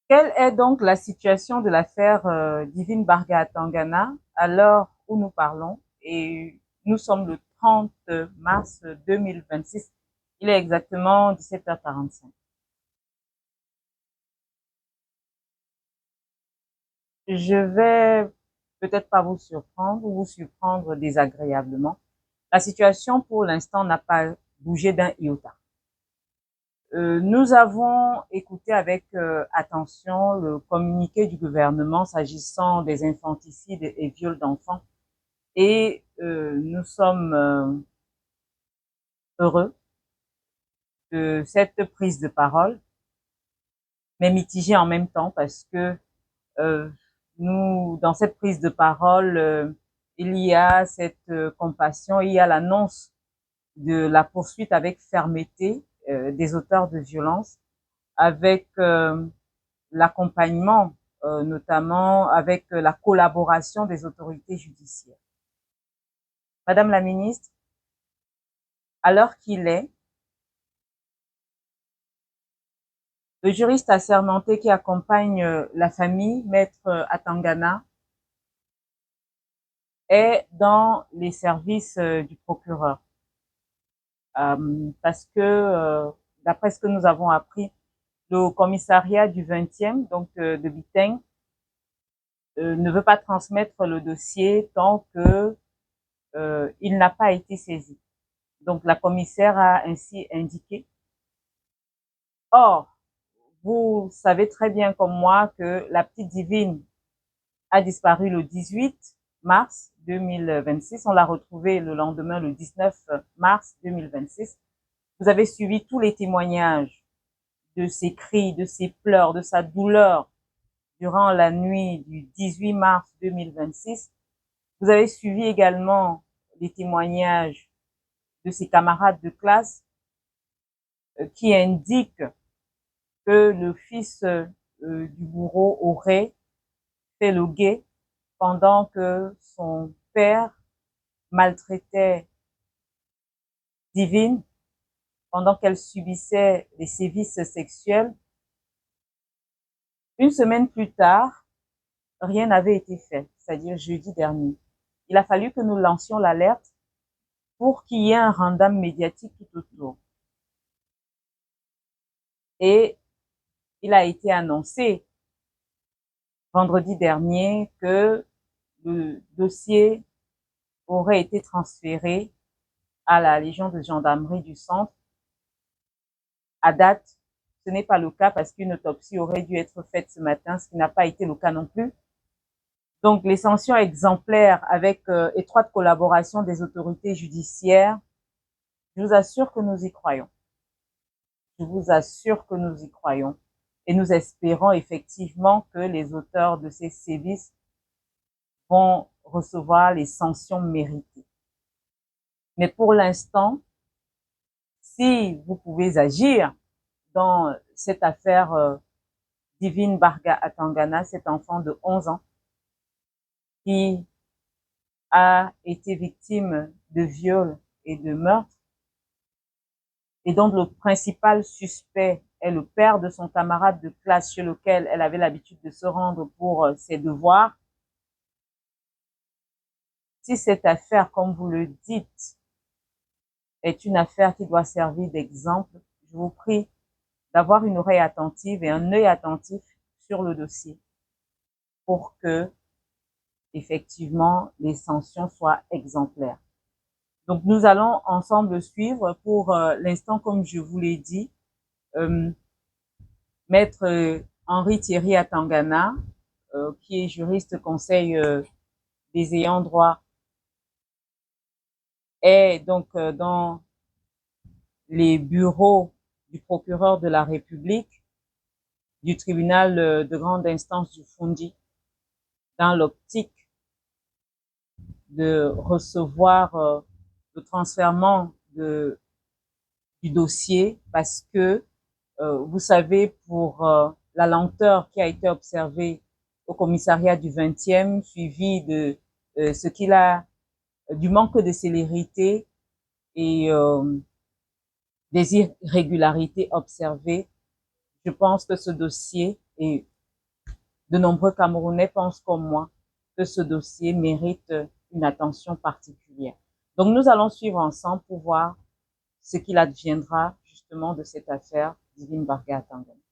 Quelle est donc la situation de l'affaire Divine Barga Tangana à l'heure où nous parlons? Et nous sommes le 30 mars 2026. Il est exactement 17h45. Je vais peut-être pas vous surprendre ou vous surprendre désagréablement. La situation pour l'instant n'a pas bougé d'un iota. Nous avons écouté avec attention le communiqué du gouvernement s'agissant des infanticides et viols d'enfants et nous sommes heureux de cette prise de parole, mais mitigés en même temps parce que euh, nous, dans cette prise de parole, il y a cette compassion, il y a l'annonce de la poursuite avec fermeté des auteurs de violences, avec l'accompagnement, notamment avec la collaboration des autorités judiciaires. Madame la ministre, à l'heure qu'il est, le juriste assermenté qui accompagne la famille, Maître Atangana, est dans les services du procureur. Parce que, d'après ce que nous avons appris, le commissariat du 20e, donc de Biteng, ne veut pas transmettre le dossier tant que il n'a pas été saisi. Donc la commissaire a ainsi indiqué. Or, vous savez très bien comme moi que la petite divine a disparu le 18 mars 2026. On l'a retrouvée le lendemain, le 19 mars 2026. Vous avez suivi tous les témoignages de ses cris, de ses pleurs, de sa douleur durant la nuit du 18 mars 2026. Vous avez suivi également les témoignages de ses camarades de classe qui indiquent que le fils du bourreau aurait fait le guet pendant que son père maltraitait Divine, pendant qu'elle subissait des sévices sexuels. Une semaine plus tard, rien n'avait été fait, c'est-à-dire jeudi dernier. Il a fallu que nous lancions l'alerte pour qu'il y ait un rendez-vous médiatique tout autour. Et il a été annoncé vendredi dernier que le dossier aurait été transféré à la Légion de gendarmerie du centre. À date, ce n'est pas le cas parce qu'une autopsie aurait dû être faite ce matin, ce qui n'a pas été le cas non plus. Donc, les sanctions exemplaires avec étroite collaboration des autorités judiciaires, je vous assure que nous y croyons. Je vous assure que nous y croyons. Et nous espérons effectivement que les auteurs de ces sévices vont recevoir les sanctions méritées. Mais pour l'instant, si vous pouvez agir dans cette affaire Divine Barga Atangana, cet enfant de 11 ans qui a été victime de viol et de meurtre, et dont le principal suspect est le père de son camarade de classe chez lequel elle avait l'habitude de se rendre pour ses devoirs. Si cette affaire, comme vous le dites, est une affaire qui doit servir d'exemple, je vous prie d'avoir une oreille attentive et un œil attentif sur le dossier pour que, effectivement, les sanctions soient exemplaires. Donc, nous allons ensemble suivre. Pour l'instant, comme je vous l'ai dit, Maître Henri Thierry Atangana, qui est juriste conseil des ayants droit, est donc dans les bureaux du procureur de la République du tribunal de grande instance du Fundi dans l'optique de recevoir le transfèrement du dossier parce que, vous savez, pour la lenteur qui a été observée au commissariat du 20e, suivi de ce qu'il a, du manque de célérité et des irrégularités observées, je pense que ce dossier, et de nombreux Camerounais pensent comme moi que ce dossier mérite une attention particulière. Donc, nous allons suivre ensemble pour voir ce qu'il adviendra justement de cette affaire d'Ivine Barga à Tanganyika.